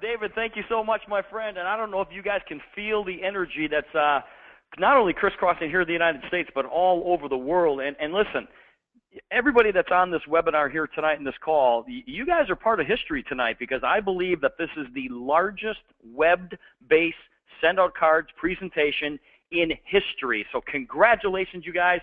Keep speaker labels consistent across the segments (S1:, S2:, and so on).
S1: David, thank you so much, my friend. And I don't know if you guys can feel the energy that's not only crisscrossing here in the United States, but all over the world. And listen, everybody that's on this webinar here tonight in this call, you guys are part of history tonight, because I believe that this is the largest web-based send-out cards presentation in history. So congratulations, you guys.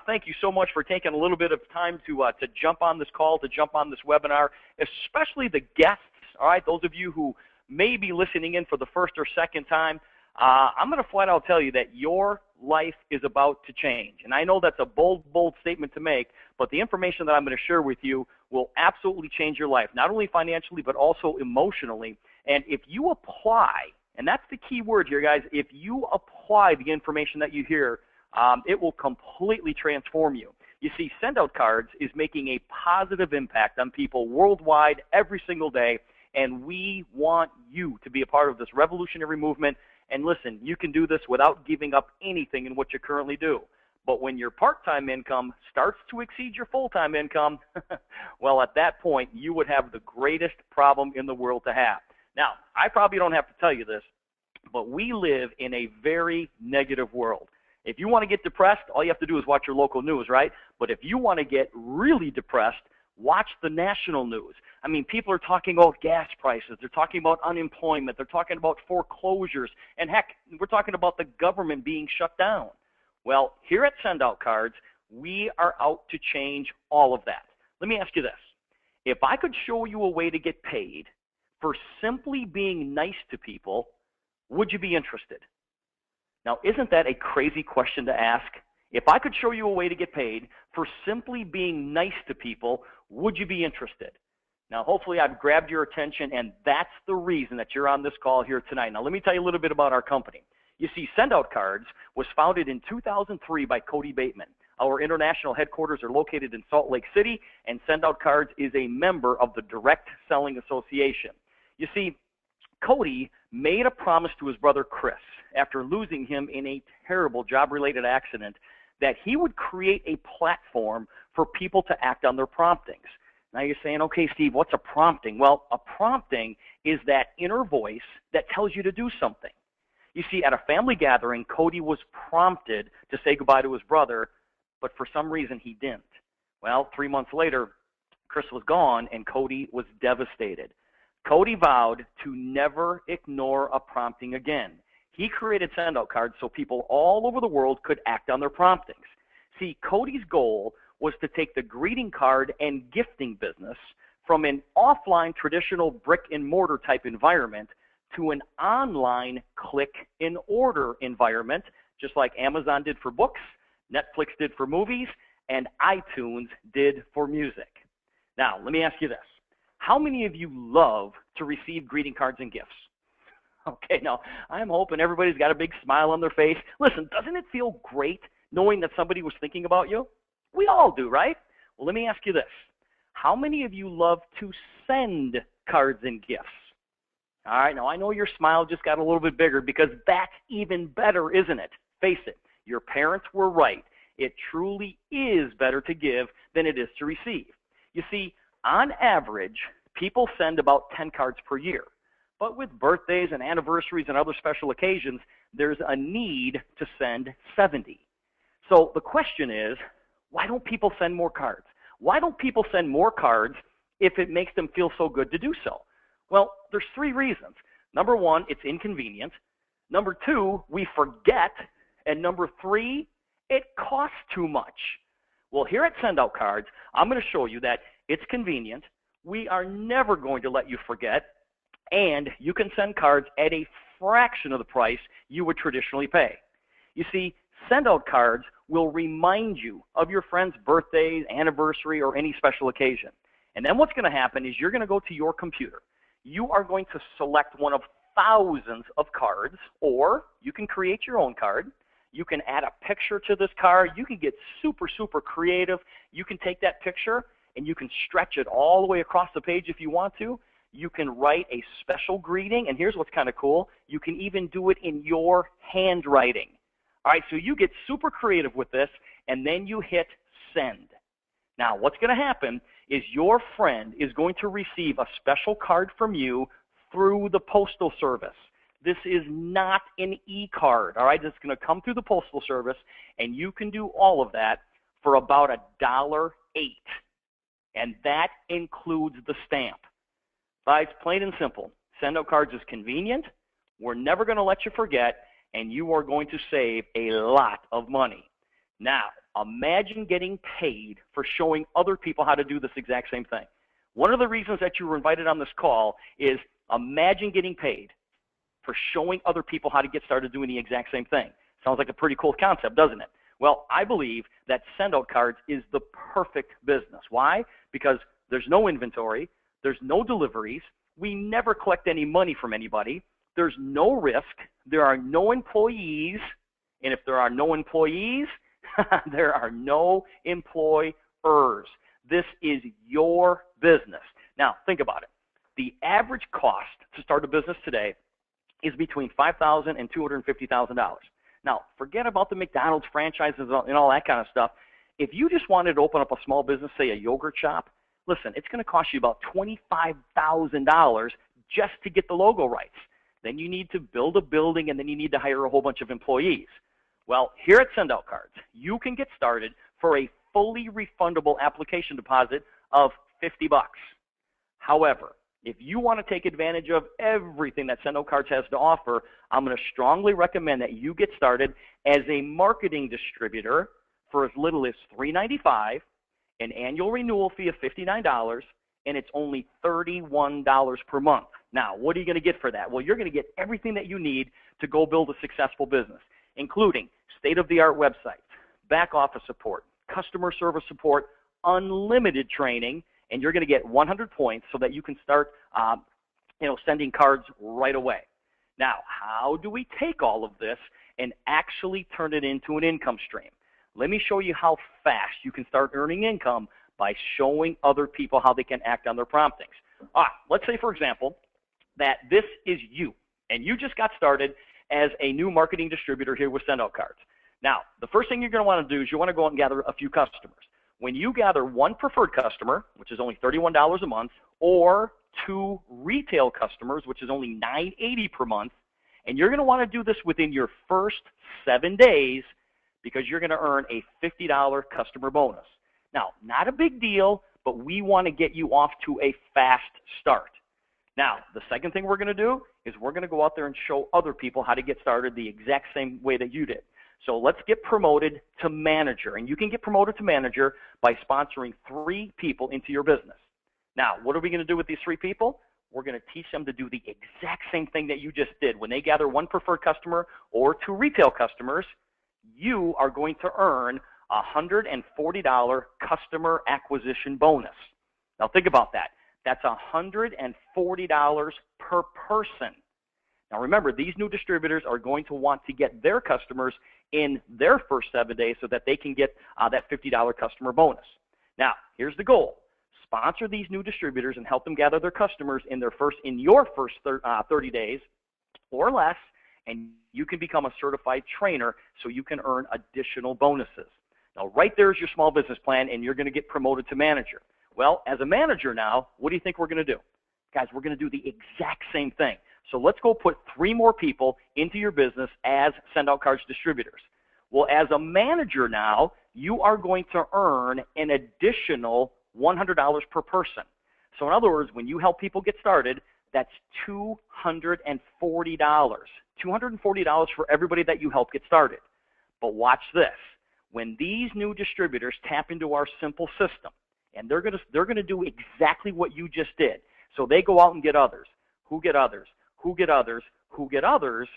S1: Thank you so much for taking a little bit of time to jump on this call, to jump on this webinar, especially the guests, all right, those of you who may be listening in for the first or second time. I'm going to flat out tell you that your life is about to change. And I know that's a bold, bold statement to make, but the information that I'm going to share with you will absolutely change your life, not only financially, but also emotionally. And if you apply, and that's the key word here, guys, if you apply the information that you hear, it will completely transform you. You see, Send-Out Cards is making a positive impact on people worldwide every single day, and we want you to be a part of this revolutionary movement. And listen, you can do this without giving up anything in what you currently do. But when your part-time income starts to exceed your full-time income, well, at that point, you would have the greatest problem in the world to have. Now, I probably don't have to tell you this, but we live in a very negative world. If you want to get depressed, all you have to do is watch your local news, right? But if you want to get really depressed, watch the national news. I mean, people are talking about gas prices. They're talking about unemployment. They're talking about foreclosures. And heck, we're talking about the government being shut down. Well, here at Send-Out Cards, we are out to change all of that. Let me ask you this. If I could show you a way to get paid for simply being nice to people, would you be interested? Now, isn't that a crazy question to ask? If I could show you a way to get paid for simply being nice to people, would you be interested? Now, hopefully I've grabbed your attention, and that's the reason that you're on this call here tonight. Now, let me tell you a little bit about our company. You see, Send-Out Cards was founded in 2003 by Cody Bateman. Our international headquarters are located in Salt Lake City, and Send-Out Cards is a member of the Direct Selling Association. You see, Cody made a promise to his brother Chris, after losing him in a terrible job-related accident, that he would create a platform for people to act on their promptings. Now you're saying, okay, Steve, what's a prompting? Well, a prompting is that inner voice that tells you to do something. You see, at a family gathering, Cody was prompted to say goodbye to his brother, but for some reason he didn't. Well, 3 months later, Chris was gone, and Cody was devastated. Cody vowed to never ignore a prompting again. He created Send-Out Cards so people all over the world could act on their promptings. See, Cody's goal was to take the greeting card and gifting business from an offline traditional brick-and-mortar type environment to an online click-and-order environment, just like Amazon did for books, Netflix did for movies, and iTunes did for music. Now, let me ask you this. How many of you love to receive greeting cards and gifts? Okay, now, I'm hoping everybody's got a big smile on their face. Listen, doesn't it feel great knowing that somebody was thinking about you? We all do, right? Well, let me ask you this. How many of you love to send cards and gifts? All right, now I know your smile just got a little bit bigger, because that's even better, isn't it? Face it, your parents were right. It truly is better to give than it is to receive. You see, on average, people send about 10 cards per year. But with birthdays and anniversaries and other special occasions, there's a need to send 70. So the question is, why don't people send more cards? Why don't people send more cards if it makes them feel so good to do so? Well, there's 3 reasons. Number 1, it's inconvenient. Number 2, we forget. And number 3, it costs too much. Well, here at Send-Out Cards, I'm going to show you that it's convenient. We are never going to let you forget. And you can send cards at a fraction of the price you would traditionally pay. You see, Send-Out Cards will remind you of your friend's birthday, anniversary, or any special occasion. And then what's going to happen is you're going to go to your computer. You are going to select one of thousands of cards, or you can create your own card. You can add a picture to this card. You can get super, super creative. You can take that picture and you can stretch it all the way across the page if you want to. You can write a special greeting, and here's what's kind of cool. You can even do it in your handwriting. All right, so you get super creative with this, and then you hit send. Now, what's going to happen is your friend is going to receive a special card from you through the Postal Service. This is not an e-card, all right? It's going to come through the Postal Service, and you can do all of that for about $1.08, and that includes the stamp. Guys, plain and simple. Send Out Cards is convenient. We're never going to let you forget, and you are going to save a lot of money. Now, imagine getting paid for showing other people how to do this exact same thing. One of the reasons that you were invited on this call is imagine getting paid for showing other people how to get started doing the exact same thing. Sounds like a pretty cool concept, doesn't it? Well, I believe that Send Out Cards is the perfect business. Why? Because there's no inventory, there's no deliveries, we never collect any money from anybody, there's no risk, there are no employees, and if there are no employees, there are no employers. This is your business. Now, think about it. The average cost to start a business today is between $5,000 and $250,000. Now, forget about the McDonald's franchises and all that kind of stuff. If you just wanted to open up a small business, say a yogurt shop, listen, it's going to cost you about $25,000 just to get the logo rights. Then you need to build a building, and then you need to hire a whole bunch of employees. Well, here at Send Out Cards, you can get started for a fully refundable application deposit of $50. However, if you want to take advantage of everything that Send Out Cards has to offer, I'm going to strongly recommend that you get started as a marketing distributor for as little as $3.95, an annual renewal fee of $59, and it's only $31 per month. Now, what are you going to get for that? Well, you're going to get everything that you need to go build a successful business, including state-of-the-art websites, back office support, customer service support, unlimited training, and you're going to get 100 points so that you can start sending cards right away. Now, how do we take all of this and actually turn it into an income stream? Let me show you how fast you can start earning income by showing other people how they can act on their promptings. Let's say, for example, that this is you, and you just got started as a new marketing distributor here with Send Out Cards. Now, the first thing you're going to want to do is you want to go out and gather a few customers. When you gather one preferred customer, which is only $31 a month, or two retail customers, which is only $9.80 per month, and you're going to want to do this within your first 7 days because you're going to earn a $50 customer bonus. Now, not a big deal, but we want to get you off to a fast start. Now, the second thing we're going to do is we're going to go out there and show other people how to get started the exact same way that you did. So let's get promoted to manager, and you can get promoted to manager by sponsoring 3 people into your business. Now, what are we going to do with these 3 people? We're going to teach them to do the exact same thing that you just did. When they gather one preferred customer or 2 retail customers, you are going to earn a $140 customer acquisition bonus. Now, think about that. That's $140 per person. Now, remember, these new distributors are going to want to get their customers in their first 7 days so that they can get that $50 customer bonus. Now, here's the goal. Sponsor these new distributors and help them gather their customers in your first 30 days or less, and you can become a certified trainer so you can earn additional bonuses. Now, right there is your small business plan, and you're going to get promoted to manager. Well, as a manager now, what do you think we're going to do? Guys, we're going to do the exact same thing. So let's go put 3 more people into your business as Send Out Cards distributors. Well, as a manager now, you are going to earn an additional $100 per person. So in other words, when you help people get started, that's $240. $240 for everybody that you help get started. But watch this. When these new distributors tap into our simple system, and they're going to do exactly what you just did. So they go out and get others. Who get others? Who get others? Who get others?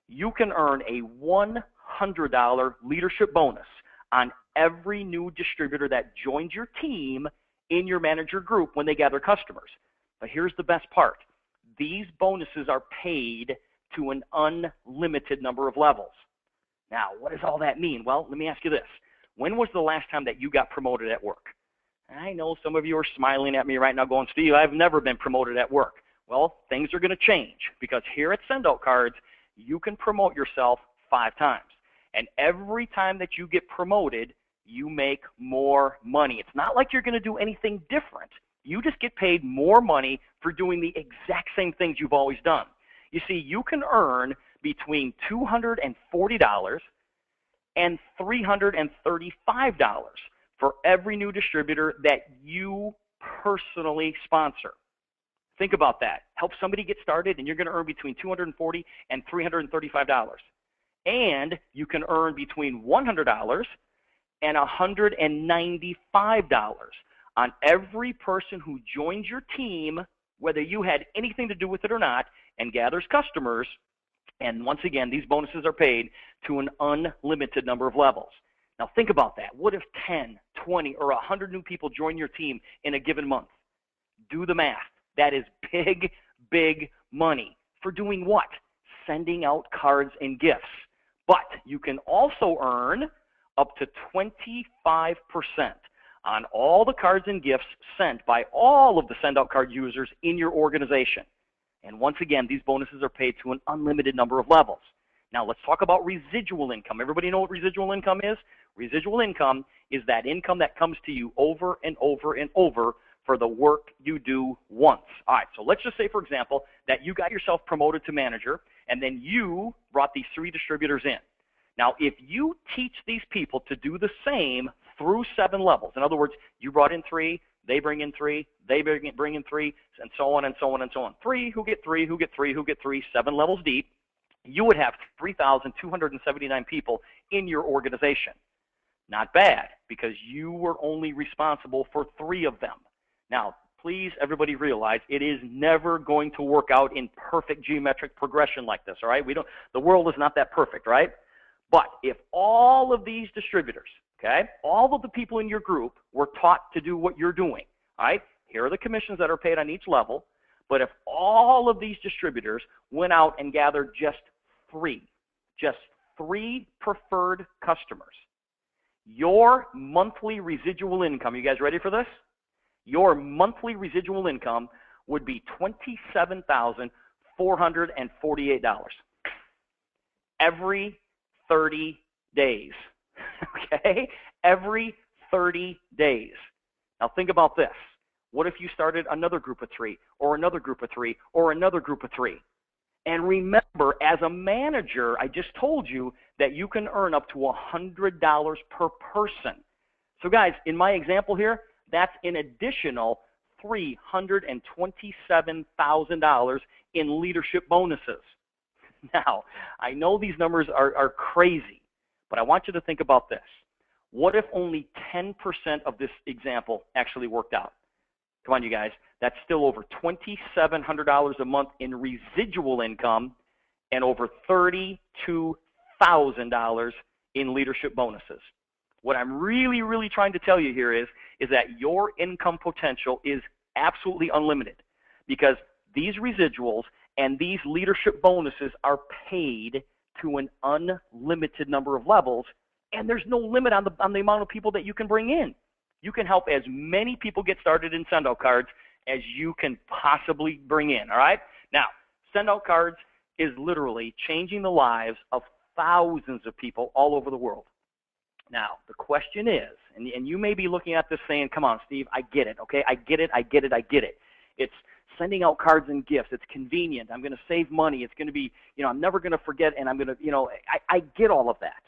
S1: You can earn a $100 leadership bonus on every new distributor that joins your team in your manager group when they gather customers. But here's the best part. These bonuses are paid to an unlimited number of levels. Now, what does all that mean? Well, let me ask you this. When was the last time that you got promoted at work? I know some of you are smiling at me right now going, Steve, I've never been promoted at work. Well, things are going to change because here at Send Out Cards, you can promote yourself 5 times. And every time that you get promoted, you make more money. It's not like you're going to do anything different. You just get paid more money for doing the exact same things you've always done. You see, you can earn between $240 and $335 for every new distributor that you personally sponsor. Think about that. Help somebody get started, and you're going to earn between $240 and $335. And you can earn between $100 and $195 on every person who joins your team, whether you had anything to do with it or not, and gathers customers. And once again, these bonuses are paid to an unlimited number of levels. Now think about that. What if 10, 20, or 100 new people join your team in a given month? Do the math. That is big, big money. For doing what? Sending out cards and gifts. But you can also earn up to 25% on all the cards and gifts sent by all of the Send Out Card users in your organization. And once again, these bonuses are paid to an unlimited number of levels. Now let's talk about residual income. Everybody know what residual income is? Residual income is that income that comes to you over and over and over for the work you do once. All right, so let's just say, for example, that you got yourself promoted to manager, and then you brought these 3 distributors in. Now, if you teach these people to do the same through 7 levels, in other words, you brought in 3, they bring in 3, they bring in 3, and so on and so on and so on. 3 who get 3, who get 3, who get 3, 7 levels deep, you would have 3,279 people in your organization. Not bad, because you were only responsible for 3 of them. Now, please, everybody realize it is never going to work out in perfect geometric progression like this, all right? The world is not that perfect, right? But if all of these distributors, okay, all of the people in your group were taught to do what you're doing, all right? Here are the commissions that are paid on each level. But if all of these distributors went out and gathered just 3 preferred customers, your monthly residual income, you guys ready for this? Your monthly residual income would be $27,448 every 30 days, okay? Every 30 days. Now think about this. What if you started another group of 3, or another group of 3, or another group of 3? And remember, as a manager, I just told you that you can earn up to $100 per person. So guys, in my example here, that's an additional $327,000 in leadership bonuses. Now, I know these numbers are crazy, but I want you to think about this. What if only 10% of this example actually worked out? Come on, you guys. That's still over $2,700 a month in residual income and over $32,000 in leadership bonuses. What I'm really, really trying to tell you here is that your income potential is absolutely unlimited, because these residuals and these leadership bonuses are paid to an unlimited number of levels, and there's no limit on the amount of people that you can bring in. You can help as many people get started in Send Out Cards as you can possibly bring in, all right? Now, Send Out Cards is literally changing the lives of thousands of people all over the world. Now, the question is, and you may be looking at this saying, come on, Steve, I get it, okay? I get it. It's sending out cards and gifts. It's convenient. I'm going to save money. It's going to be, I'm never going to forget, and I'm going to, I get all of that.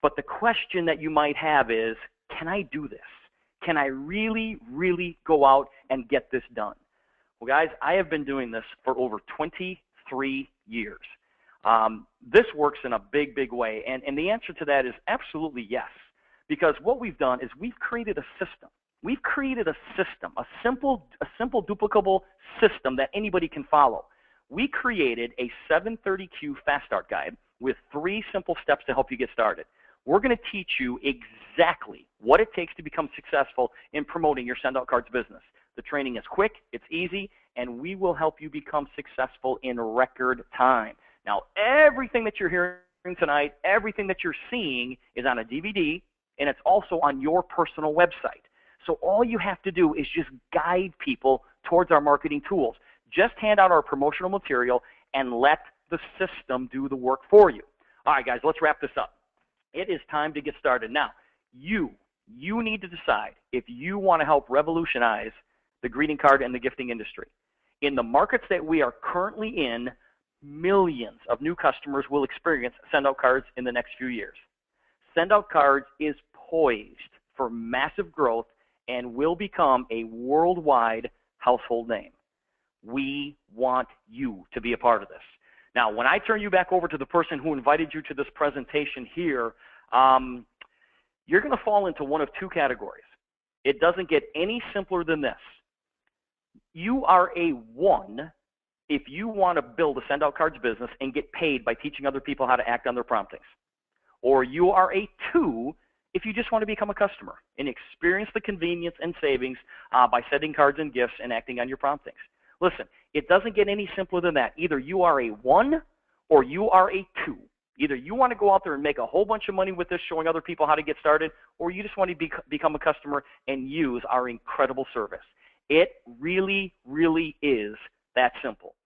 S1: But the question that you might have is, can I do this? Can I really, really go out and get this done? Well, guys, I have been doing this for over 23 years. This works in a big, big way, and the answer to that is absolutely yes, because what we've done is we've created a system. We've created a system, a simple duplicable system that anybody can follow. We created a 730Q Fast Start Guide with 3 simple steps to help you get started. We're going to teach you exactly what it takes to become successful in promoting your Send Out Cards business. The training is quick, it's easy, and we will help you become successful in record time. Now, everything that you're hearing tonight, everything that you're seeing is on a DVD, and it's also on your personal website. So all you have to do is just guide people towards our marketing tools. Just hand out our promotional material and let the system do the work for you. All right, guys, let's wrap this up. It is time to get started. Now, you need to decide if you want to help revolutionize the greeting card and the gifting industry. In the markets that we are currently in, millions of new customers will experience Send-Out Cards in the next few years. Send-Out Cards is poised for massive growth and will become a worldwide household name. We want you to be a part of this. Now, when I turn you back over to the person who invited you to this presentation here, you're going to fall into one of two categories. It doesn't get any simpler than this. You are a 1 if you want to build a Send-Out Cards business and get paid by teaching other people how to act on their promptings. Or you are a 2 if you just want to become a customer and experience the convenience and savings by sending cards and gifts and acting on your promptings. Listen, it doesn't get any simpler than that. Either you are a 1 or you are a 2. Either you want to go out there and make a whole bunch of money with this, showing other people how to get started, or you just want to become a customer and use our incredible service. It really, really is that simple.